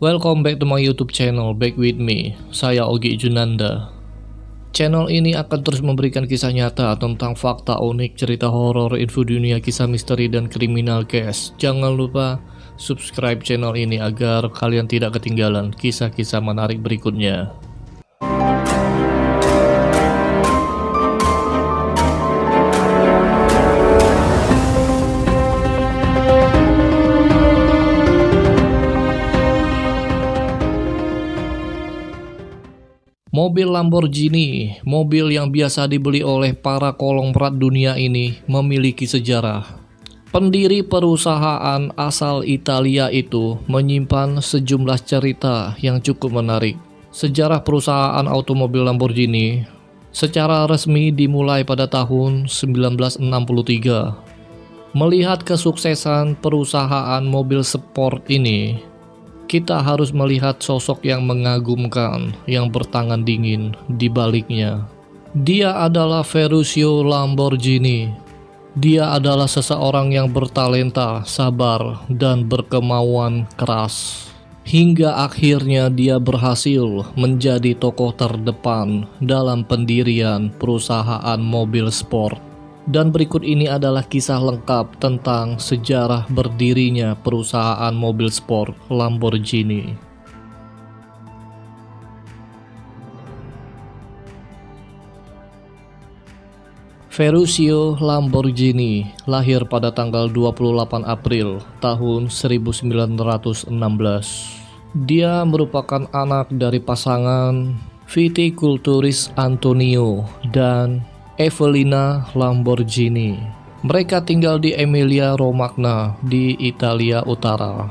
Welcome back to my YouTube channel, back with me, saya Ogi Junanda. Channel ini akan terus memberikan kisah nyata tentang fakta unik, cerita horor, info dunia, kisah misteri dan kriminal guys. Jangan lupa subscribe channel ini agar kalian tidak ketinggalan kisah-kisah menarik berikutnya. Mobil Lamborghini, mobil yang biasa dibeli oleh para konglomerat dunia ini, memiliki sejarah. Pendiri perusahaan asal Italia itu menyimpan sejumlah cerita yang cukup menarik. Sejarah perusahaan otomobil Lamborghini secara resmi dimulai pada tahun 1963. Melihat kesuksesan perusahaan mobil sport ini, kita harus melihat sosok yang mengagumkan yang bertangan dingin di baliknya. Dia adalah Ferruccio Lamborghini. Dia adalah seseorang yang bertalenta, sabar, dan berkemauan keras. Hingga akhirnya dia berhasil menjadi tokoh terdepan dalam pendirian perusahaan mobil sport. Dan berikut ini adalah kisah lengkap tentang sejarah berdirinya perusahaan mobil sport Lamborghini. Ferruccio Lamborghini lahir pada tanggal 28 April tahun 1916. Dia merupakan anak dari pasangan vitikulturis Antonio dan Evelina Lamborghini. Mereka tinggal di Emilia Romagna di Italia Utara.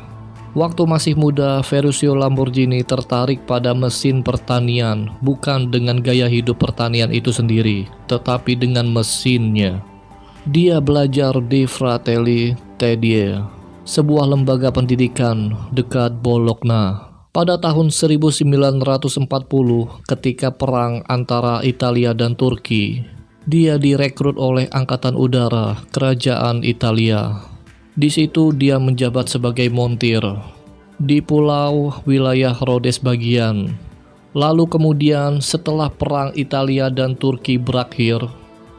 Waktu masih muda, Ferruccio Lamborghini tertarik pada mesin pertanian, bukan dengan gaya hidup pertanian itu sendiri, tetapi dengan mesinnya. Dia belajar di Fratelli Tedie, sebuah lembaga pendidikan dekat Bologna. Pada tahun 1940, ketika perang antara Italia dan Turki, dia direkrut oleh Angkatan Udara Kerajaan Italia. Di situ dia menjabat sebagai montir di pulau wilayah Rhodes bagian. Lalu kemudian setelah perang Italia dan Turki berakhir,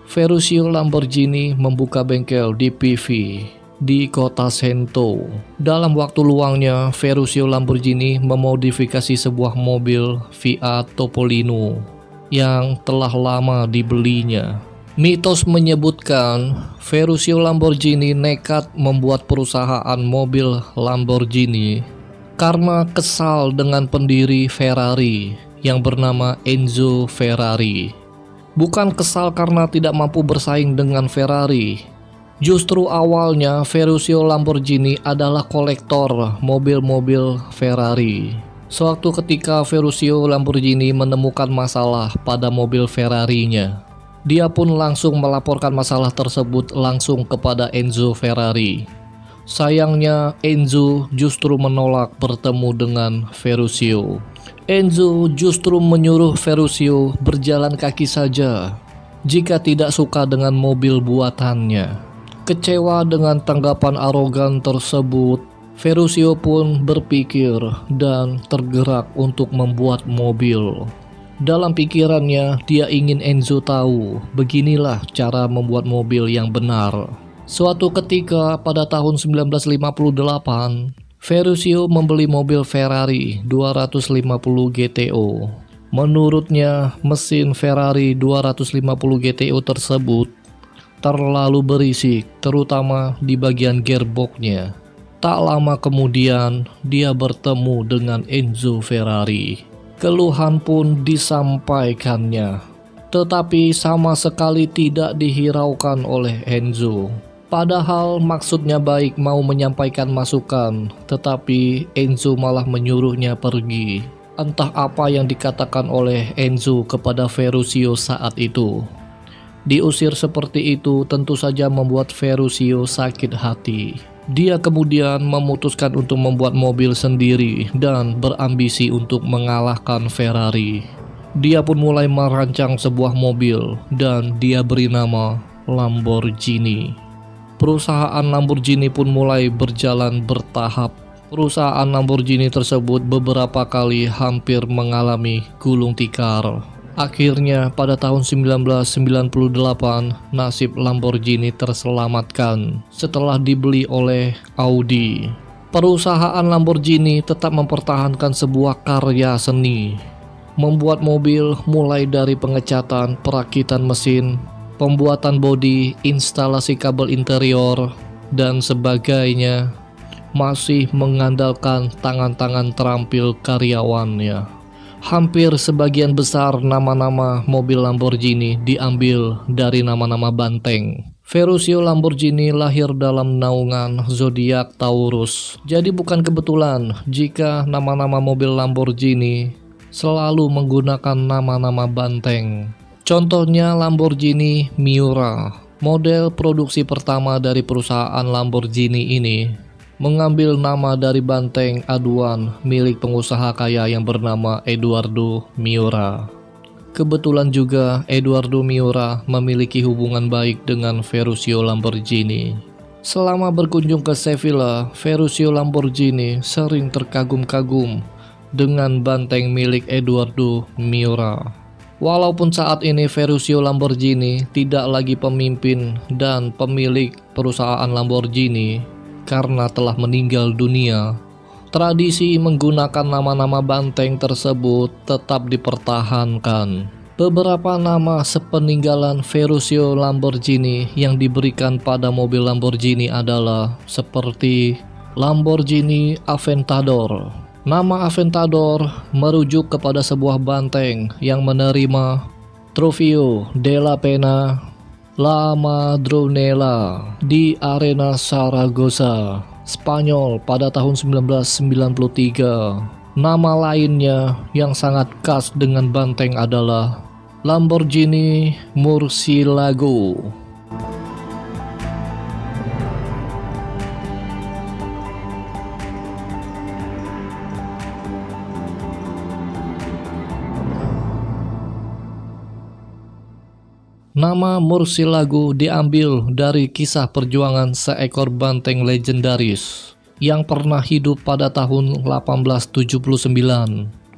Ferruccio Lamborghini membuka bengkel di Pieve di kota Cento. Dalam waktu luangnya, Ferruccio Lamborghini memodifikasi sebuah mobil Fiat Topolino yang telah lama dibelinya. Mitos menyebutkan Ferruccio Lamborghini nekat membuat perusahaan mobil Lamborghini karena kesal dengan pendiri Ferrari yang bernama Enzo Ferrari. Bukan kesal karena tidak mampu bersaing dengan Ferrari. Justru awalnya Ferruccio Lamborghini adalah kolektor mobil-mobil Ferrari. Suatu ketika Ferruccio Lamborghini menemukan masalah pada mobil Ferrarinya. Dia pun langsung melaporkan masalah tersebut langsung kepada Enzo Ferrari. Sayangnya Enzo justru menolak bertemu dengan Ferruccio. Enzo justru menyuruh Ferruccio berjalan kaki saja jika tidak suka dengan mobil buatannya. Kecewa dengan tanggapan arogan tersebut, Ferruccio pun berpikir dan tergerak untuk membuat mobil. Dalam pikirannya, dia ingin Enzo tahu beginilah cara membuat mobil yang benar. Suatu ketika pada tahun 1958, Ferruccio membeli mobil Ferrari 250 GTO. Menurutnya, mesin Ferrari 250 GTO tersebut terlalu berisik, terutama di bagian gearboxnya. Tak lama kemudian, dia bertemu dengan Enzo Ferrari. Keluhan pun disampaikannya, tetapi sama sekali tidak dihiraukan oleh Enzo. Padahal maksudnya baik mau menyampaikan masukan, tetapi Enzo malah menyuruhnya pergi. Entah apa yang dikatakan oleh Enzo kepada Ferruccio saat itu. Diusir seperti itu tentu saja membuat Ferruccio sakit hati. Dia kemudian memutuskan untuk membuat mobil sendiri dan berambisi untuk mengalahkan Ferrari. Dia pun mulai merancang sebuah mobil dan dia beri nama Lamborghini. Perusahaan Lamborghini pun mulai berjalan bertahap Perusahaan Lamborghini tersebut beberapa kali hampir mengalami gulung tikar. Akhirnya pada tahun 1998 nasib Lamborghini terselamatkan setelah dibeli oleh Audi. Perusahaan Lamborghini tetap mempertahankan sebuah karya seni, membuat mobil mulai dari pengecatan, perakitan mesin, pembuatan bodi, instalasi kabel interior, dan sebagainya, masih mengandalkan tangan-tangan terampil karyawannya. Hampir sebagian besar nama-nama mobil Lamborghini diambil dari nama-nama banteng. Ferruccio Lamborghini lahir dalam naungan zodiak Taurus. Jadi bukan kebetulan jika nama-nama mobil Lamborghini selalu menggunakan nama-nama banteng. Contohnya Lamborghini Miura, model produksi pertama dari perusahaan Lamborghini ini, mengambil nama dari banteng aduan milik pengusaha kaya yang bernama Edoardo Miura. Kebetulan juga Edoardo Miura memiliki hubungan baik dengan Ferruccio Lamborghini. Selama berkunjung ke Sevilla, Ferruccio Lamborghini sering terkagum-kagum dengan banteng milik Edoardo Miura. Walaupun saat ini Ferruccio Lamborghini tidak lagi pemimpin dan pemilik perusahaan Lamborghini karena telah meninggal dunia, tradisi menggunakan nama-nama banteng tersebut tetap dipertahankan. Beberapa nama sepeninggalan Ferruccio Lamborghini yang diberikan pada mobil Lamborghini adalah seperti Lamborghini Aventador. Nama Aventador merujuk kepada sebuah banteng yang menerima Trofeo della Pena La Madronela di Arena Saragossa, Spanyol pada tahun 1993. Nama lainnya yang sangat khas dengan banteng adalah Lamborghini Murcielago. Nama Murcielago diambil dari kisah perjuangan seekor banteng legendaris yang pernah hidup pada tahun 1879.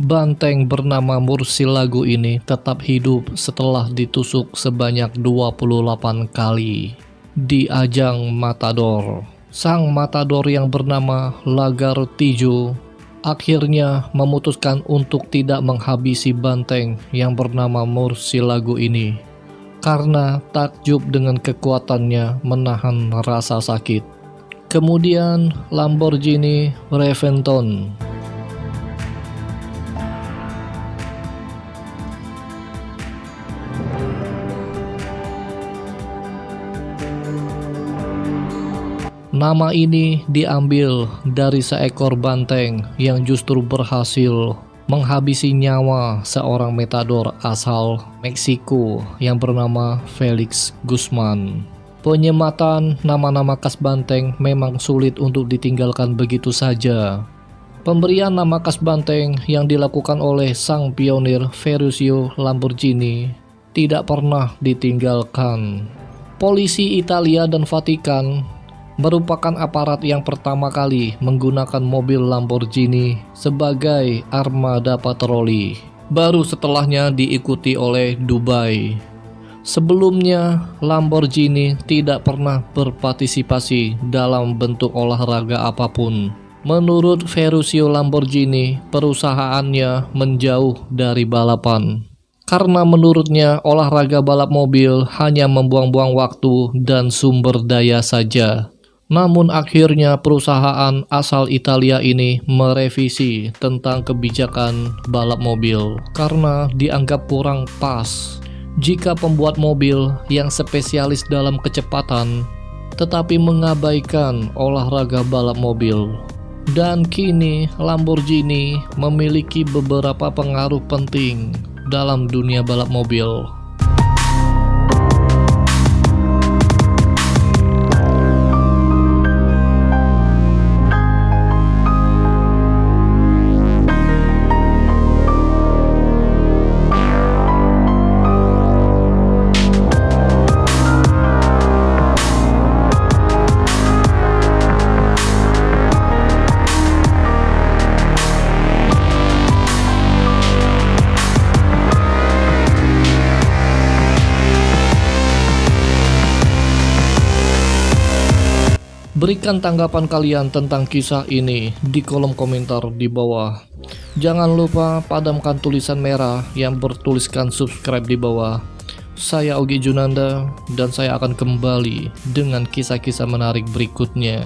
Banteng bernama Murcielago ini tetap hidup setelah ditusuk sebanyak 28 kali di ajang Matador. Sang Matador yang bernama Lagartijo akhirnya memutuskan untuk tidak menghabisi banteng yang bernama Murcielago ini karena takjub dengan kekuatannya menahan rasa sakit. Kemudian Lamborghini Reventon. Nama ini diambil dari seekor banteng yang justru berhasil menghabisi nyawa seorang matador asal Meksiko yang bernama Felix Guzman. Penyematan nama-nama khas banteng memang sulit untuk ditinggalkan begitu saja. Pemberian nama khas banteng yang dilakukan oleh sang pionir Ferruccio Lamborghini tidak pernah ditinggalkan. Polisi Italia dan Vatikan merupakan aparat yang pertama kali menggunakan mobil Lamborghini sebagai armada patroli. Baru setelahnya diikuti oleh Dubai. Sebelumnya, Lamborghini tidak pernah berpartisipasi dalam bentuk olahraga apapun. Menurut Ferruccio Lamborghini, perusahaannya menjauh dari balapan. Karena menurutnya olahraga balap mobil hanya membuang-buang waktu dan sumber daya saja. Namun akhirnya perusahaan asal Italia ini merevisi tentang kebijakan balap mobil karena dianggap kurang pas jika pembuat mobil yang spesialis dalam kecepatan tetapi mengabaikan olahraga balap mobil. Dan kini Lamborghini memiliki beberapa pengaruh penting dalam dunia balap mobil. Berikan tanggapan kalian tentang kisah ini di kolom komentar di bawah. Jangan lupa padamkan tulisan merah yang bertuliskan subscribe di bawah. Saya Ogi Junanda dan saya akan kembali dengan kisah-kisah menarik berikutnya.